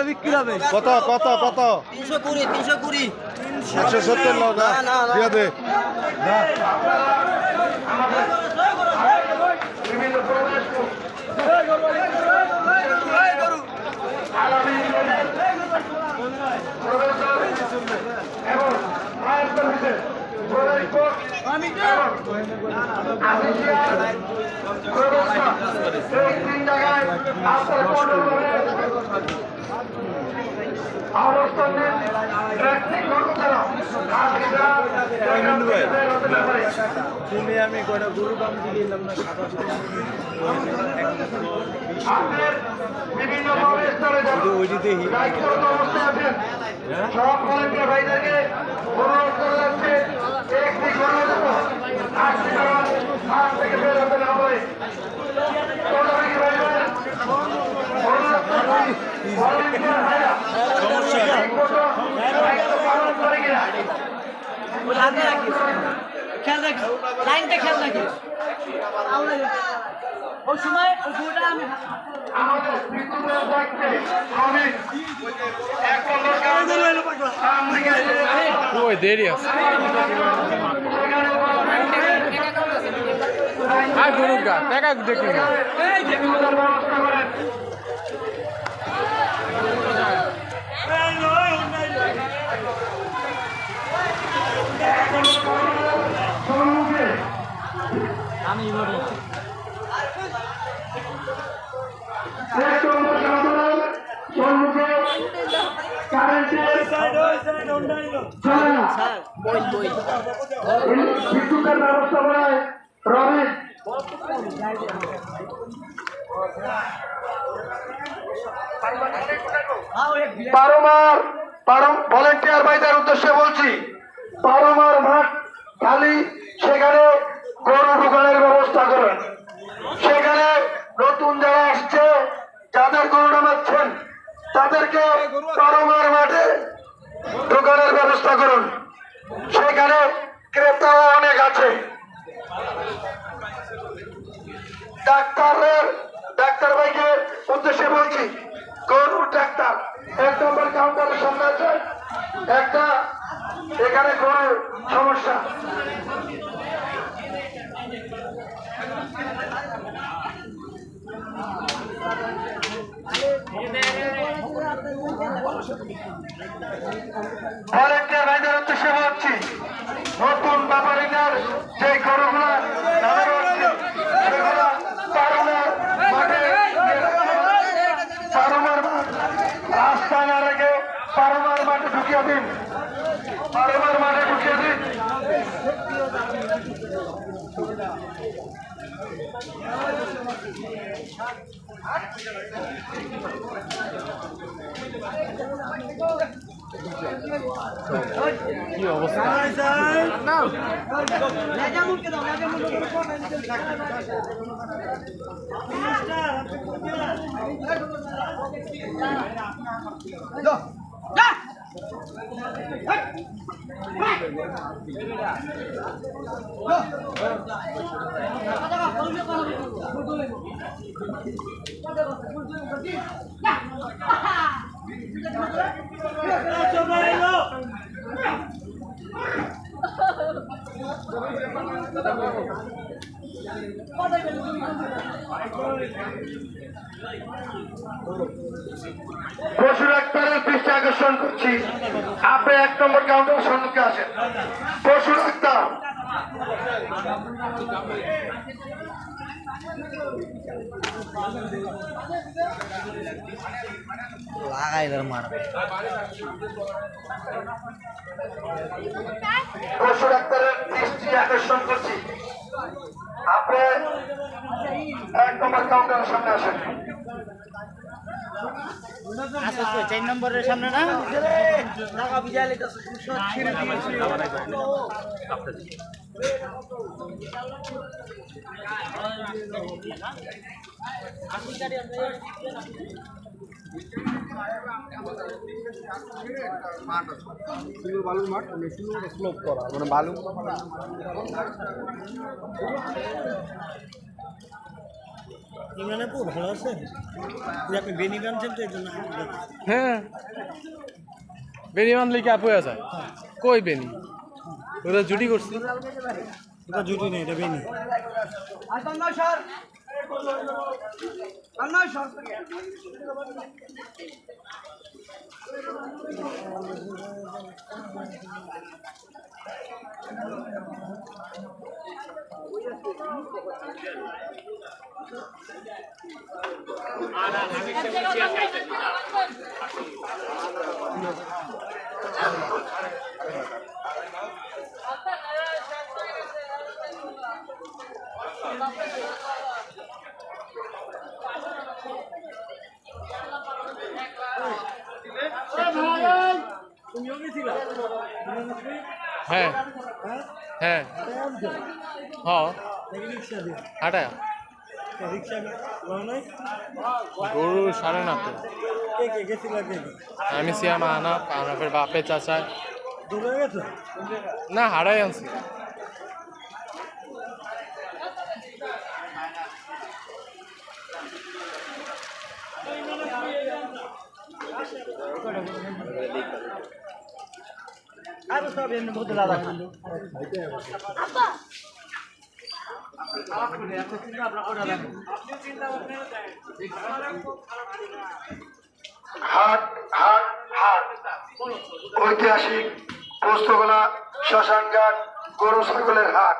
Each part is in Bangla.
বিক্রি হবে কত কত কত 320 170 লোক দিয়ে দে তুমি আমি কয়টা গরু দাম দিয়ে এলাম না ওইটি দেখি সব ভলেন্টিয়ার ভাইদেরকে অনুরোধ করে যাচ্ছে একটি গরু দেবো থেকে বের হতে না হবে খেয়াল রাখিস লাইনটা খেয়াল রাখিস ওই সময় ওই গরুটা আমি আমাদের বিদ্যুতের দেখতে আমি ওই দেরি আছে আর গরু গা টাকা দেখি না আমি বলি বিদ্যুতের ব্যবস্থাপনায় রমেশ ভলেন্টিয়ার ভাইদের উদ্দেশ্যে বলছি পারমার মাঠ খালি সেখানে গরু ঢুকানোর ব্যবস্থা করেন সেখানে নতুন যারা আসছে যাদের গরু নামাচ্ছেন তাদেরকে পারমার মাঠে ঢুকানোর ব্যবস্থা করুন সেখানে ক্রেতাও অনেক আছে ডাক্তার ভাইকে উদ্দেশ্যে বলছি গরুর ডাক্তার 1 নম্বর কাউন্টারের সামনে আছে একটা এখানে গরুর সমস্যা ভলেন্টিয়ার ভাইদের উদ্দেশ্যে বলছি নতুন ব্যাপারীদের যে গরুগুলা সেগুলা পারমার মাঠ রাস্তা না রেখে পারমার মাঠে ঢুকিয়ে দিন পারমার মাঠে ঢুকিয়ে দিন কি অবস্থা পশু ডাক্তারের দৃষ্টি আকর্ষণ করছি আপনি 1 নম্বর কাউন্টারের সম্মুখে আসেন পশু ডাক্তার পশু ডাক্তারের দৃষ্টি আকর্ষণ করছি আপনি 1 নম্বর কাউন্টারের সামনে আসেন 4 নম্বরের সামনে না বালুর মাঠ স্লোপ করা মানে বালু ইমরান আপু ভালো আছেন? আপনি বেনি বানছেন তো এই জন্য। হ্যাঁ বেনি বানলে কি আপু আছে কই বেনি ওরা জুটি করছি এটা জুটি নেই, এটা বেনি। তুমিও গেছিলা? হ্যাঁ হ্যাঁ হ্যাঁ রিক্সা দিয়ে হাঁটা রিক্সা নাই? গরু 9:30 কে কে গেছিলা? কে আমি সিয়ামা আনাফের বাপে চাচায় দূরে গেছো? না হারাই আনছি আর সব এমনি বহুত দাদা হাট হাট হাট ঐতিহাসিক পোস্তগোলা শ্মশানঘাট গরু ছাগলের হাট।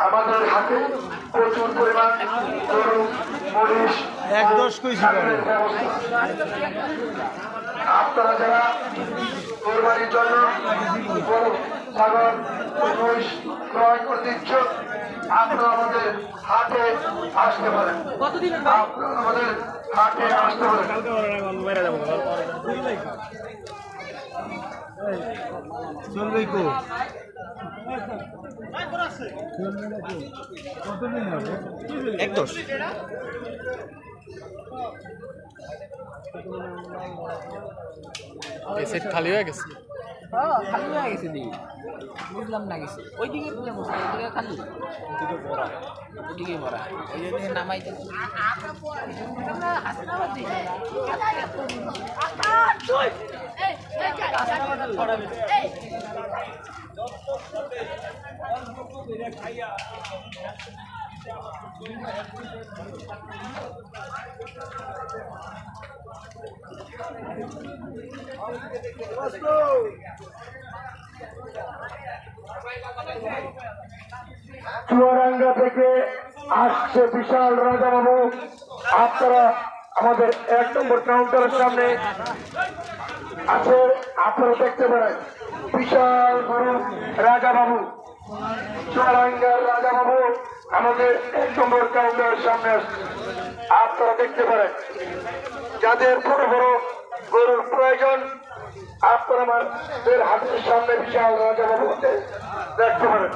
আমাদের হাতে প্রচুর পরিমাণ গরু মহিষ 1-10 কইছি ছাগলের ব্যবস্থা। আপনারা যারা কোরবানির জন্য গরু ছাগল মহিষ ক্রয় করতে ইচ্ছুক আপনারা আমাদের হাটে আসতে পারেন। আপনারা আমাদের হাটে আসতে পারেন। চলবে কো একদম এই সেট খালি হয়ে গেছে খালি হয়ে গেছে দিকে বুঝলাম না গেছে ওইদিকে ওইদিকে খালি ওইদিকে ভরা ওই জন্য নামাইতে চুয়াডাঙ্গা থেকে আসছে বিশাল রাজাবাবু। আপনারা আমাদের 1 নম্বর কাউন্টারের সামনে আছে, আপনারা দেখতে পারেন বিশাল গরু রাজাবাবু। চুয়াডাঙ্গার রাজাবাবু আমাদের 1 নম্বর কাউন্টারের সামনে আসছে, আপনারা দেখতে পারেন। যাদের বড় বড় গরুর প্রয়োজন আপনারা আমাদের হাতের সামনে বিশাল রাজাবাবুকে দেখতে পারেন।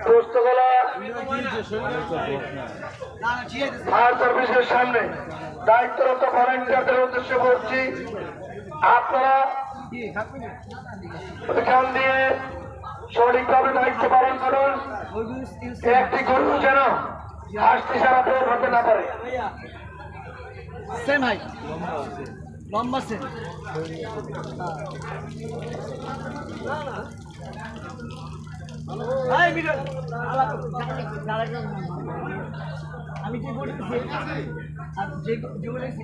পোস্তগোলা ফায়ার সার্ভিসের সামনে দায়িত্বরত ভলেন্টিয়ারদের উদ্দেশ্যে বলছি, আপনারা এখান দিয়ে সঠিকভাবে দায়িত্ব পালন করুন। একটি গরু যেন হাসতে সারা বের হতে না পারে। সেম হাইট লম্বা সেম আমি যে বলতেছি আর যে বলেছি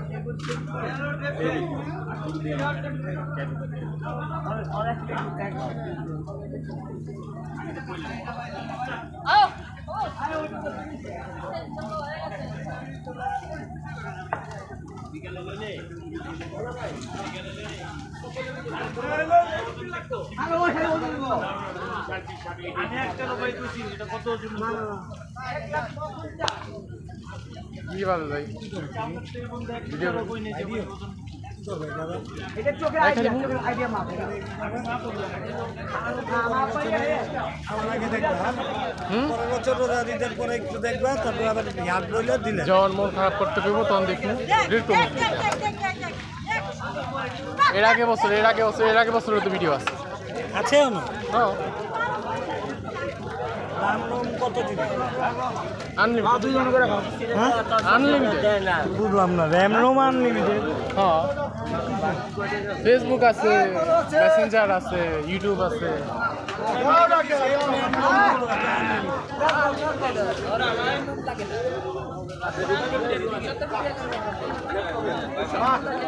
Oh! কি ভালো ভাই ভিডিও পরের বছর রোজা ঈদের পরে একটু দেখবা, তারপর আবার হাত বইলে দিলে যখন মন খারাপ করতে পেবো তখন দেখুন এর আগে বছর তো ভিডিও আছে আছেও না। হ্যাঁ দাম কত দিবে? আনলিমিটেড বুঝলাম না, র্যাম রোম আনলিমিটেড। হ্যাঁ ফেসবুক আছে, মেসেঞ্জার আছে, ইউটিউব আছে।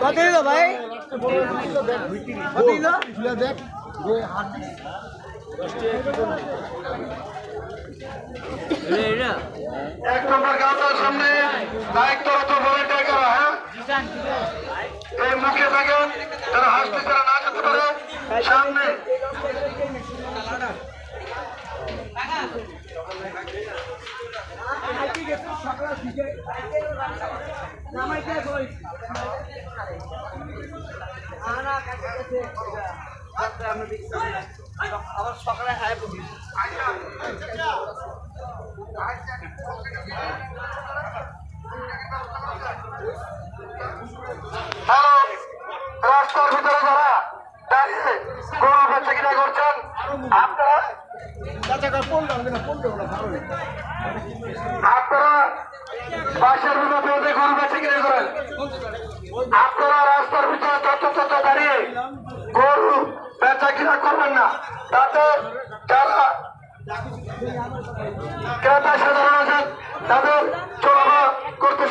কত দিল ভাই? দেখ এক নম্বর কাউন্টার সামনে দায়িত্বরত ভলেন্টিয়ার করা, হ্যাঁ এই মুখে থাকেন যারা হাসতে যারা না যেতে পারে সামনে। আবার সকালে হাই হ্যালো, রাস্তার ভিতরে যারা দাঁড়িয়ে গরু বেচা কিনা করছেন আপনারা বাসের বিপদে গরু বেচা কিনা করেন। আপনারা রাস্তার ভিতরে যত দাঁড়িয়ে গরু বেচা কিনা করবেন না, তাতে যারা ক্রেতা সাধারণ আছেন তাদের চলাফেরা করতে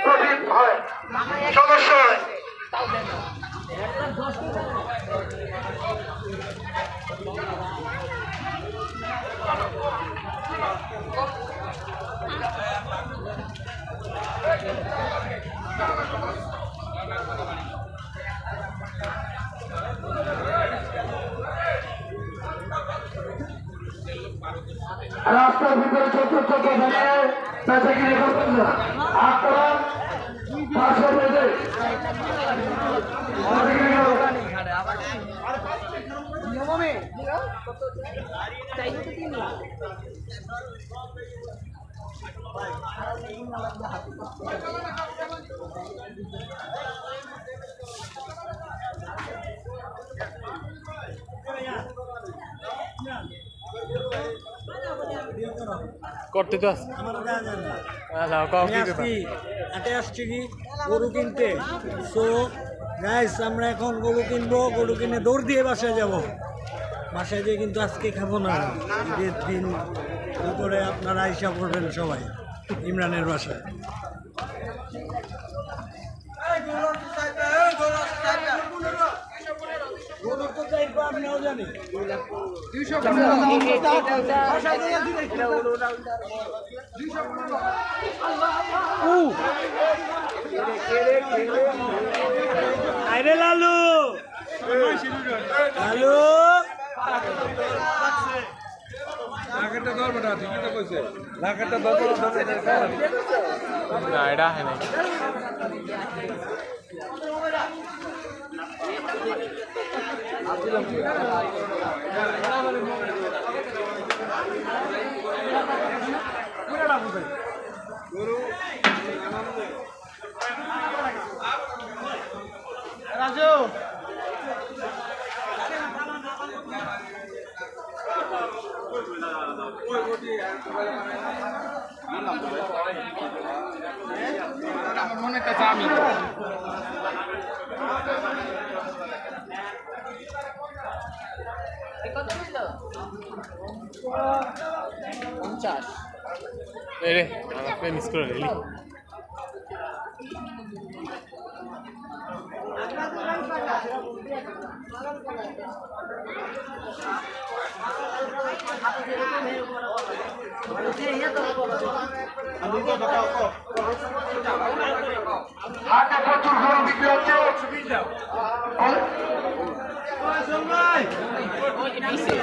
কঠিন হয়, সমস্যা হয়। রাস্তার ভিতরে ছোট দাঁড়িয়ে বেচা কিনে করবেন না, আপনারা পাশে বেঁধে করতে তো আছে হাটে আসছি কি গরু কিনতে। সো গাইস আমরা এখন গরু কিনবো, গরু কিনে দৌড় দিয়ে বাসায় যাব। বাসায় দিয়ে কিন্তু আজকে খাবো না, ঈদের দিন দুপুরে আপনারা হিসাব করবেন সবাই ইমরানের বাসায়। গরুর তো চাইবো আপনিও জানি। আরে লালু লালু না এটা হয় নাই রাজু আমার মনে হচ্ছে আমি কত ছিল 50 রে আমাকে মিস করে দিলি হাটে প্রচুর গরু বিক্রি হচ্ছে ওই যে নিচে